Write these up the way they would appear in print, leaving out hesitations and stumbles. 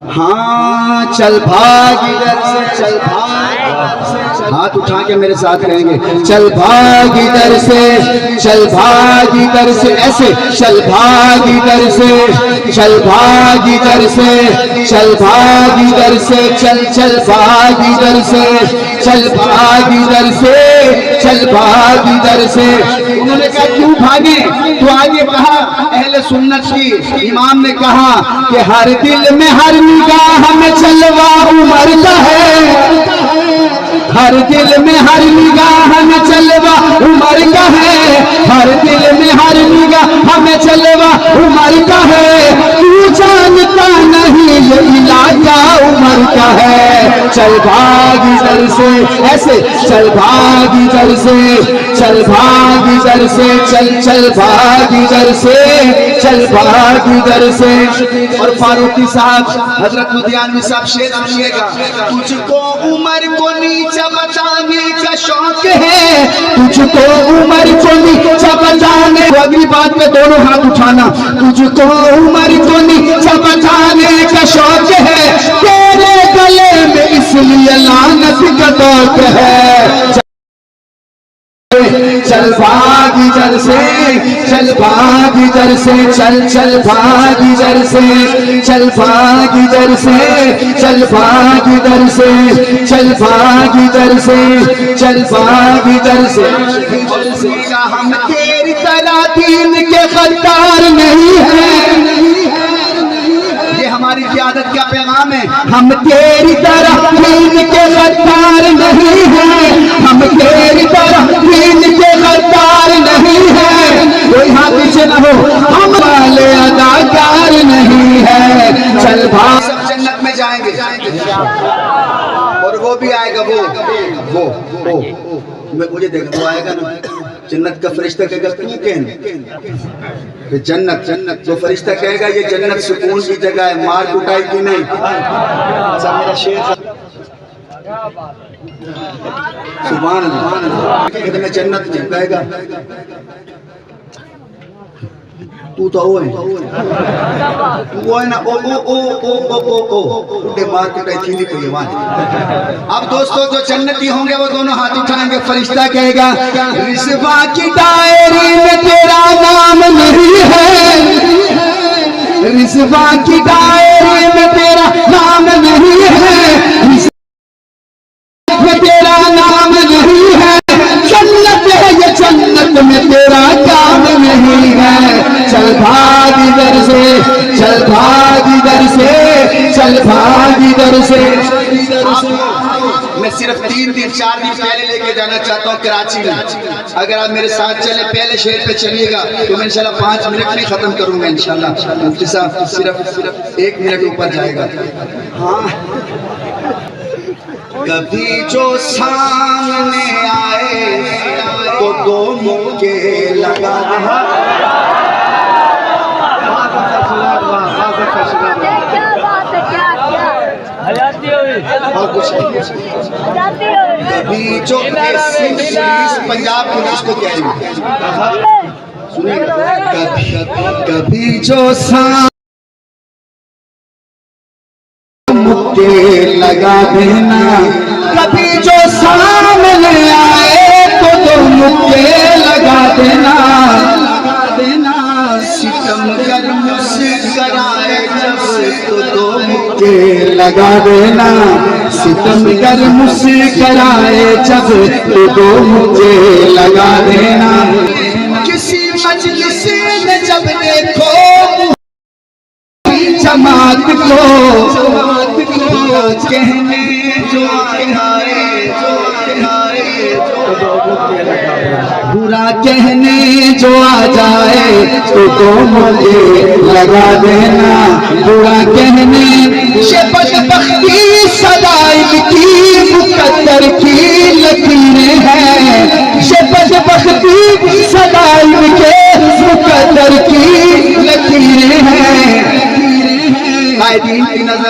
ہاں چل بھاگ ادھر سے، چل بھاگ، ہاتھ اٹھا کے میرے ساتھ کہیں گے چل بھاگ ادھر سے، چل بھاگ ادھر سے، ایسے چل بھاگ ادھر سے، چل بھاگ ادھر سے، چل بھاگ ادھر سے، چل چل بھاگ ادھر سے، چل بھاگ ادھر سے، چل بھاگ ادھر سے۔ انہوں نے کہا کیوں بھاگیں؟ تو آگے کہا اہل سنت کی امام نے کہا کہ ہر دل میں ہر نگاہ میں چلوا عمر کا ہے، ہر دل میں ہر نگاہ میں چلوا عمر کا ہے، ہر دل میں ہر نگاہ میں چلوا عمر کا ہے، تو جانتا نہیں یہ علاقہ عمر کا ہے۔ چل بھاگ ادھر سے، ایسے چل بھاگ ادھر سے، چل بھاگ ادھر سے، چل چل بھاگ ادھر سے، چل بھاگ ادھر سے۔ اور فاروقی صاحب حضرت لدھیانوی صاحب شعر سنیے گا، تجھ کو عمر کو نیچا بتانے کا شوق ہے، تجھ کو عمر کو نیچا بتانے، اگلی بات میں دونوں ہاتھ اٹھانا، تجھ کو عمر کو نیچا بتانے کا شوق ہے، تیرے گلے میں اس لیے لعنت کا دوق ہے۔ چل بھاگ ادھر سے، چل بھاگ ادھر سے، چل چل بھاگ ادھر سے، چل بھاگ ادھر سے، چل بھاگ ادھر سے، چل بھاگ ادھر سے، چل بھاگ ادھر سے۔ ہم تیری طرح دین کے غدار نہیں ہیں، یہ ہماری قیادت کا پیغام ہے، ہم تیری طرح دین کے غدار نہیں ہیں، ہم تیری طرح دین کے غدار نہیں ہیں، کوئی ہاتھ پیچھے نہ ہو، ہم والے اداکار نہیں ہے۔ چل بھاگ، سب جنت میں جائیں گے اور وہ بھی آئے گا، وہ مجھے دیکھ وہ آئے گا نا، جنت کا فرشتہ کہے گا تو کہنا جنت، جنت تو فرشتہ کہے گا یہ جنت سکون کی جگہ ہے، مار کٹائی کی نہیں۔ ایسا میرا شیخ سبحان اللہ کہتے میں جنت میں کہے گا تو تو وہ ہے نا، او مار کٹائی تھی نہیں کوئی وہاں۔ اب دوستو جو جنتی ہوں گے وہ دونوں ہاتھ اٹھائیں گے، فرشتہ کہے گا رضوا کی ڈائری میں تیرا نام نہیں ہے، رضوا کی ڈائری میں تیرا نام نہیں ہے، تیرا نام نہیں ہے، جنت ہے یہ جنت میں تیرا کام نہیں ہے۔ چل بھاگ ادھر سے، چل بھاگ ادھر سے، چل بھاگ ادھر سے۔ میں صرف 3 دن 4 دن پہلے لے کے جانا چاہتا ہوں کراچی میں، اگر آپ میرے ساتھ چلے پہلے شہر پہ چلیے گا تو میں انشاءاللہ 5 منٹ میں ختم کروں گا انشاءاللہ۔ مفتی صاحب صرف 1 منٹ اوپر جائے گا۔ ہاں کبھی جو سامنے آئے تو 2 مکے لگا کبھی جو پنجاب پولیس کو کہہ رہی سنیے گا، کبھی جو سامنے مکے لگا دینا، کبھی جو سامنے آئے تو 2 مکے لگا دینا، ستم گر مسکرائے جب تو 2 مکے لگا دینا، ستم گر مسکرائے جب تو 2 مکے لگا دینا۔ کسی مجلس میں جب دیکھو جماعت کو کہنے جو برا کہنے جو آ جائے تو 2 مکے لگا دینا، برا کہنے یہ بدبختی صدائب کی مقدر کی لکیریں ہیں، یہ بدبختی صدائب کے مقدر کی لکیریں ہیں۔ قائدین کی نظر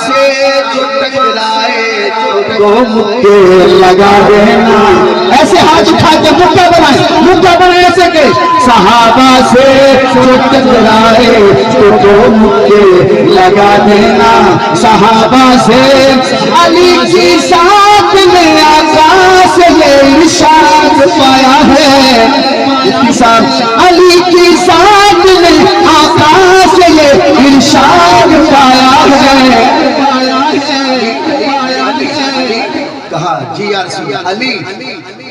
سے جو ٹکرائے تو مکے لگا دینا. ایسے ہاتھ اٹھا کے مکہ بنائے ایسے کہ صحابہ سے جو ٹکرائے تو مکے لگا دینا. صحابہ سے علی کی ساتھ نے آقا سے یہ ارشاد پایا ہے. علی کی ساتھ نے آقا سے یہ ارشاد پایا ہے. کہا جی یا رسول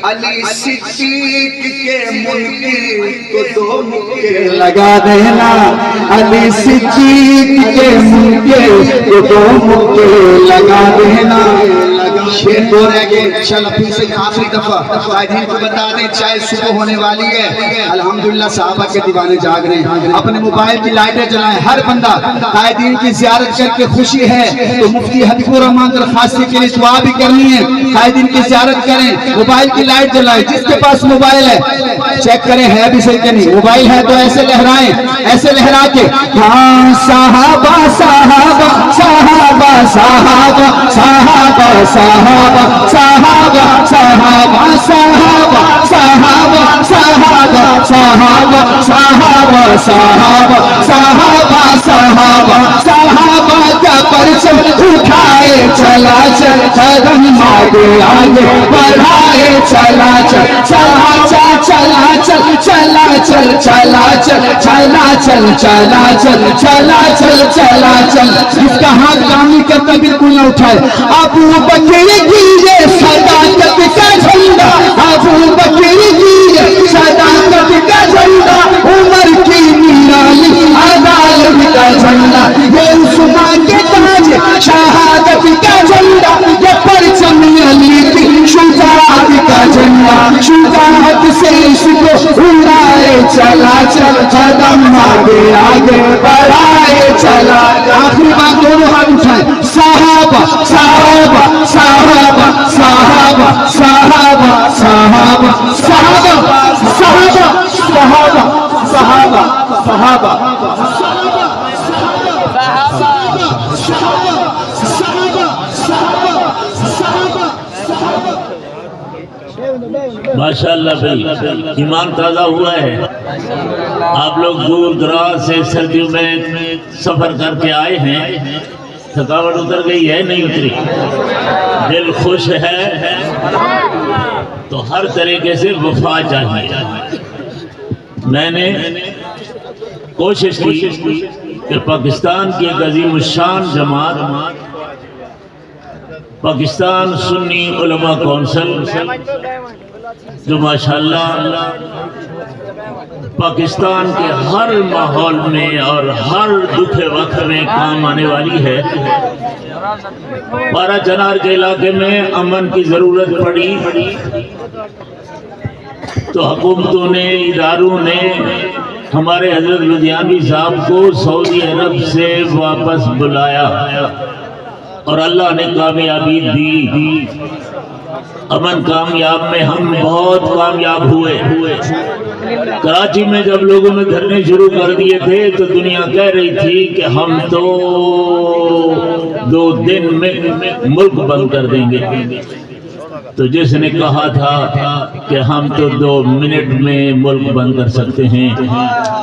علی صدیق کے منکر کو دو مکے لگا دینا. علی صدیق کے منکر کو دو مکے لگا دینا. شیر دو رہ گئے. انشاءاللہ پھر سے آخری دفعہ قائدین کو بتا دیں چاہے صبح ہونے والی ہے. الحمدللہ صحابہ کے دیوانے جاگ رہے ہیں. اپنے موبائل کی لائٹیں جلائیں. ہر بندہ قائدین کی زیارت کر کے خوشی ہے تو مفتی حبیب الرحمان درخواستی کے لیے دعا بھی کرنی ہے. قائدین کی زیارت کریں, موبائل کی لائٹ جلائیں. جس کے پاس موبائل ہے چیک کریں ہے بھی صحیح کہ نہیں. موبائل ہے تو ایسے لہرائیں, ایسے لہرا کے ہاں صحابہ صحابہ صحابہ صحابہ صحابہ صحابہ صحابہ صحابہ صحابہ صحابہ صحابہ صحابہ صحابہ صحابہ صحابہ صحابہ صحابہ کا پرچم اٹھائے چلا چل قدم آگے آگے بڑھائے چلا چل چلا چل چلا چل چلا چل چلا چل چلا چل چلا چل چلا چل. جس کا ہاتھ کام نہیں کرتا بالکل نہ اٹھائے. ابو بکر کی یہ صداقت کا جھنڈا, ابو بکر کی یہ صداقت کا جھنڈا, عمر کی نرالی عدالت کا جھنڈا, یہ عثمان کے تاج شہادت کا جھنڈا, یہ پرچم علی کی شجاعت کا جھنڈا. شجاعت سے اس کو اڑائے چلا چل قدم آگے آگے بڑھائے چلا. آخری بات دونوں ہاتھ اٹھائیں. صحابہ صحابہ صحابہ صحابہ صحابہ صحابہ صحابہ صحابہ صحابہ صحابہ ماشاءاللہ بھائی ایمان تازہ ہوا ہے. آپ لوگ دور دراز سے سردیوں میں سفر کر کے آئے ہیں, تھکاوٹ اتر گئی ہے نہیں اتری, دل خوش ہے تو ہر طریقے سے وفا چاہیے. میں نے کوشش کی کہ پاکستان کی ایک عظیم الشان جماعت پاکستان سنی علماء کونسل جو ماشاءاللہ پاکستان کے ہر ماحول میں اور ہر دکھ وقت میں کام آنے والی ہے. بارہ چنار کے علاقے میں امن کی ضرورت پڑی تو حکومتوں نے, اداروں نے ہمارے حضرت لدھیانوی صاحب کو سعودی عرب سے واپس بلایا اور اللہ نے کامیابی دی. امن کامیاب میں ہم بہت کامیاب ہوئے. کراچی میں جب لوگوں نے دھرنے شروع کر دیے تھے تو دنیا کہہ رہی تھی کہ ہم تو 2 دن میں ملک بند کر دیں گے. تو جس نے کہا تھا کہ ہم تو 2 منٹ میں ملک بند کر سکتے ہیں,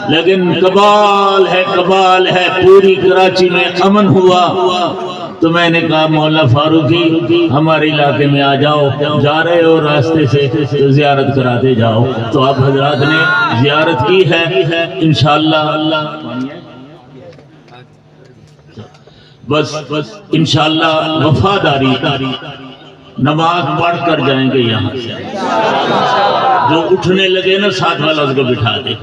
لیکن کمال ہے پوری کراچی میں امن ہوا. تو میں نے کہا مولانا فاروقی ہمارے علاقے میں آ جاؤ, جا رہے ہو راستے سے تو زیارت کراتے جاؤ. تو آپ حضرات نے زیارت کی ہے انشاءاللہ. بس انشاءاللہ وفاداری نماز پڑھ کر جائیں گے یہاں سے. جو اٹھنے لگے نا ساتھ والا اس کو بٹھا دے.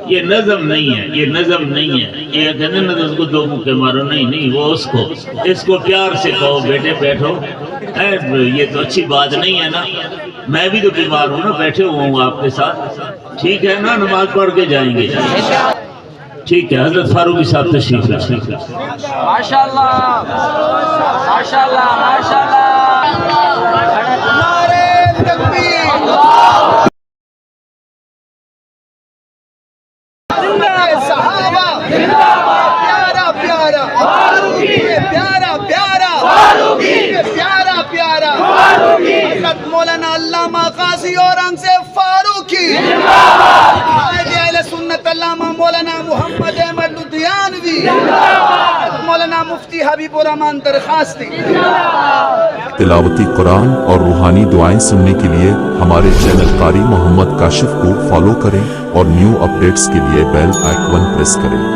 یہ نظم نہیں ہے, یہ نظم نہیں ہے. یہ کہتے ہیں نا اس کو 2 مکے مارو, نہیں وہ اس کو پیار سے کہو بیٹے بیٹھو. یہ تو اچھی بات نہیں ہے نا. میں بھی تو بیمار ہوں نا, بیٹھے ہوا ہوں آپ کے ساتھ. ٹھیک ہے نا, نماز پڑھ کے جائیں گے. ٹھیک ہے, حضرت فاروقی صاحب تشریف لائیں. ماشاءاللہ ماشاءاللہ ماشاءاللہ. صحابہ پیارا پیارا مولانا علامہ قاضی اورنگزیب فاروقی، قائد اہل سنت علامہ مولانا محمد احمد لدھیانوی، مولانا مفتی حبیب الرحمان درخواستی۔ تلاوتی قرآن اور روحانی دعائیں سننے کے لیے ہمارے چینل قاری محمد کاشف کو فالو کریں اور نیو اپڈیٹس کے لیے بیل آئیکن پریس کریں۔